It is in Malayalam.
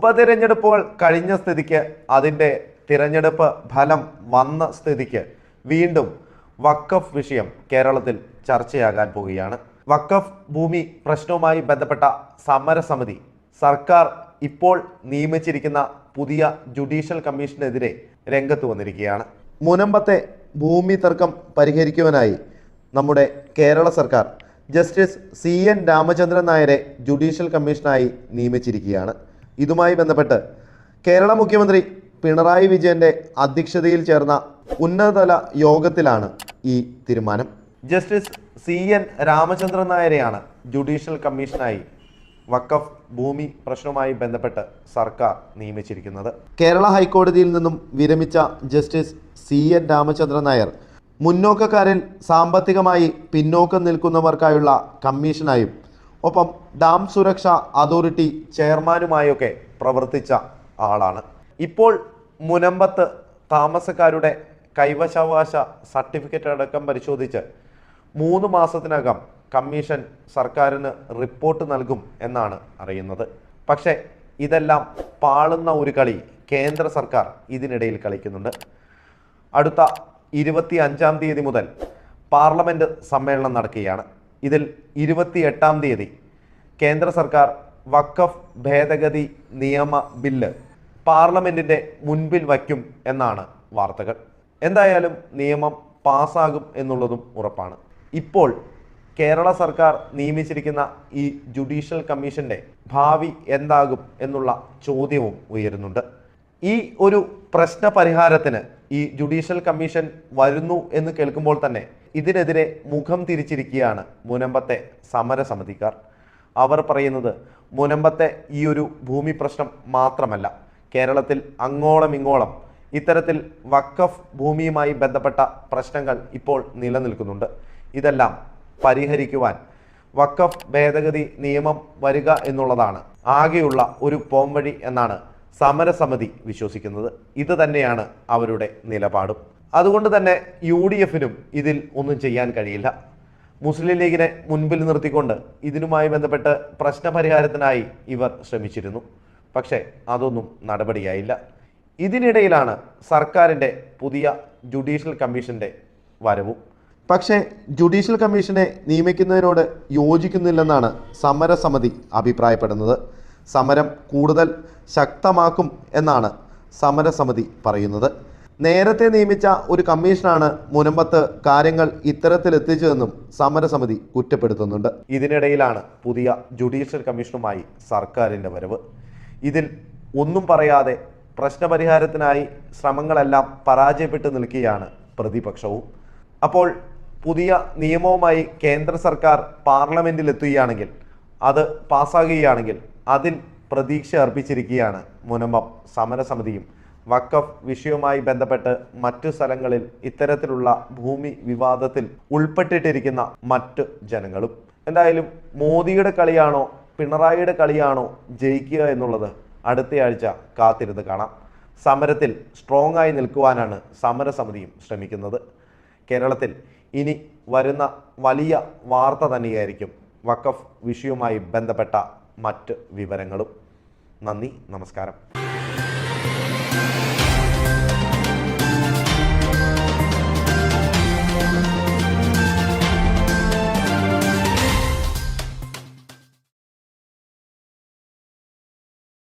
ഉപതെരഞ്ഞെടുപ്പുകൾ കഴിഞ്ഞ സ്ഥിതിക്ക്, അതിൻ്റെ തിരഞ്ഞെടുപ്പ് ഫലം വന്ന സ്ഥിതിക്ക് വീണ്ടും വഖഫ് വിഷയം കേരളത്തിൽ ചർച്ചയാകാൻ പോവുകയാണ്. വഖഫ് ഭൂമി പ്രശ്നവുമായി ബന്ധപ്പെട്ട സമരസമിതി സർക്കാർ ഇപ്പോൾ നിയമിച്ചിരിക്കുന്ന പുതിയ ജുഡീഷ്യൽ കമ്മീഷനെതിരെ രംഗത്ത് വന്നിരിക്കുകയാണ്. മുനമ്പത്തെ ഭൂമി തർക്കം പരിഹരിക്കുവാനായി നമ്മുടെ കേരള സർക്കാർ ജസ്റ്റിസ് CN രാമചന്ദ്രൻ നായരെ ജുഡീഷ്യൽ കമ്മീഷനായി നിയമിച്ചിരിക്കുകയാണ്. ഇതുമായി ബന്ധപ്പെട്ട് കേരള മുഖ്യമന്ത്രി പിണറായി വിജയന്റെ അധ്യക്ഷതയിൽ ചേർന്ന ഉന്നതതല യോഗത്തിലാണ് ഈ തീരുമാനം. ജസ്റ്റിസ് CN രാമചന്ദ്രൻ നായരെയാണ് ജുഡീഷ്യൽ കമ്മീഷനായി വഖഫ് ഭൂമി പ്രശ്നവുമായി ബന്ധപ്പെട്ട് സർക്കാർ നിയമിച്ചിരിക്കുന്നത്. കേരള ഹൈക്കോടതിയിൽ നിന്നും വിരമിച്ച ജസ്റ്റിസ് CN രാമചന്ദ്രൻ നായർ മുന്നോക്കക്കാരിൽ സാമ്പത്തികമായി പിന്നോക്കം നിൽക്കുന്നവർക്കായുള്ള കമ്മീഷനായും ഒപ്പം ഡാം സുരക്ഷാ അതോറിറ്റി ചെയർമാനുമായൊക്കെ പ്രവർത്തിച്ച ആളാണ്. ഇപ്പോൾ മുനമ്പത്ത് താമസക്കാരുടെ കൈവശാവകാശ സർട്ടിഫിക്കറ്റ് അടക്കം പരിശോധിച്ച് 3 മാസത്തിനകം കമ്മീഷൻ സർക്കാരിന് റിപ്പോർട്ട് നൽകും എന്നാണ് അറിയുന്നത്. പക്ഷേ ഇതെല്ലാം പാളുന്ന ഒരു കളി കേന്ദ്ര സർക്കാർ ഇതിനിടയിൽ കളിക്കുന്നുണ്ട്. അടുത്ത 25-ാം തീയതി മുതൽ പാർലമെൻറ്റ് സമ്മേളനം നടക്കുകയാണ്. ഇതിൽ 28-ാം തീയതി കേന്ദ്ര സർക്കാർ വഖഫ് ഭേദഗതി നിയമ ബില്ല് പാർലമെൻറ്റിൻ്റെ മുൻപിൽ വയ്ക്കും എന്നാണ് വാർത്തകൾ. എന്തായാലും നിയമം പാസ്സാകും എന്നുള്ളതും ഉറപ്പാണ്. ഇപ്പോൾ കേരള സർക്കാർ നിയമിച്ചിരിക്കുന്ന ഈ ജുഡീഷ്യൽ കമ്മീഷൻ്റെ ഭാവി എന്താകും എന്നുള്ള ചോദ്യവും ഉയരുന്നുണ്ട്. ഈ ഒരു പ്രശ്ന പരിഹാരത്തിന് ഈ ജുഡീഷ്യൽ കമ്മീഷൻ വരുന്നു എന്ന് കേൾക്കുമ്പോൾ തന്നെ ഇതിനെതിരെ മുഖം തിരിച്ചിരിക്കുകയാണ് മുനമ്പത്തെ സമരസമിതിക്കാർ. അവർ പറയുന്നത് മുനമ്പത്തെ ഈ ഒരു ഭൂമി പ്രശ്നം മാത്രമല്ല, കേരളത്തിൽ അങ്ങോളം ഇങ്ങോളം ഇത്തരത്തിൽ വഖഫ് ഭൂമിയുമായി ബന്ധപ്പെട്ട പ്രശ്നങ്ങൾ ഇപ്പോൾ നിലനിൽക്കുന്നുണ്ട്. ഇതെല്ലാം പരിഹരിക്കുവാൻ വഖഫ് ഭേദഗതി നിയമം വരിക എന്നുള്ളതാണ് ആകെയുള്ള ഒരു പോംവഴി എന്നാണ് സമരസമിതി വിശ്വസിക്കുന്നത്. ഇത് തന്നെയാണ് അവരുടെ നിലപാടും. അതുകൊണ്ട് തന്നെ UDFനും ഇതിൽ ഒന്നും ചെയ്യാൻ കഴിയില്ല. മുസ്ലിം ലീഗിനെ മുൻപിൽ നിർത്തിക്കൊണ്ട് ഇതിനുമായി ബന്ധപ്പെട്ട് പ്രശ്നപരിഹാരത്തിനായി ഇവർ ശ്രമിച്ചിരുന്നു. പക്ഷേ അതൊന്നും നടപടിയായില്ല. ഇതിനിടയിലാണ് സർക്കാരിൻ്റെ പുതിയ ജുഡീഷ്യൽ കമ്മീഷൻ്റെ വരവും. പക്ഷേ ജുഡീഷ്യൽ കമ്മീഷനെ നിയമിക്കുന്നതിനോട് യോജിക്കുന്നില്ലെന്നാണ് സമരസമിതി അഭിപ്രായപ്പെടുന്നത്. സമരം കൂടുതൽ ശക്തമാക്കും എന്നാണ് സമരസമിതി പറയുന്നത്. നേരത്തെ നിയമിച്ച ഒരു കമ്മീഷനാണ് മുനമ്പത്ത് കാര്യങ്ങൾ ഇത്തരത്തിലെത്തിച്ചതെന്നും സമരസമിതി കുറ്റപ്പെടുത്തുന്നുണ്ട്. ഇതിനിടയിലാണ് പുതിയ ജുഡീഷ്യൽ കമ്മീഷനുമായി സർക്കാരിൻ്റെ വരവ്. ഇതിൽ ഒന്നും പറയാതെ പ്രശ്നപരിഹാരത്തിനായി ശ്രമങ്ങളെല്ലാം പരാജയപ്പെട്ടു നിൽക്കുകയാണ് പ്രതിപക്ഷവും. അപ്പോൾ പുതിയ നിയമവുമായി കേന്ദ്ര സർക്കാർ പാർലമെൻറ്റിൽ എത്തുകയാണെങ്കിൽ, അത് പാസ്സാകുകയാണെങ്കിൽ അതിൽ പ്രതീക്ഷ അർപ്പിച്ചിരിക്കുകയാണ് മുനമ്പം സമരസമിതിയും വഖഫ് വിഷയവുമായി ബന്ധപ്പെട്ട് മറ്റു സ്ഥലങ്ങളിൽ ഇത്തരത്തിലുള്ള ഭൂമി വിവാദത്തിൽ ഉൾപ്പെട്ടിട്ടിരിക്കുന്ന മറ്റ് ജനങ്ങളും. എന്തായാലും മോദിയുടെ കളിയാണോ പിണറായിയുടെ കളിയാണോ ജയിക്കുക എന്നുള്ളത് അടുത്തയാഴ്ച കാത്തിരുന്ന് കാണാം. സമരത്തിൽ സ്ട്രോങ് ആയി നിൽക്കുവാനാണ് സമരസമിതിയും ശ്രമിക്കുന്നത്. കേരളത്തിൽ ഇനി വരുന്ന വലിയ വാർത്ത തന്നെയായിരിക്കും വഖഫ് വിഷയവുമായി ബന്ധപ്പെട്ട മറ്റ് വിവരങ്ങളും. നന്ദി, നമസ്കാരം.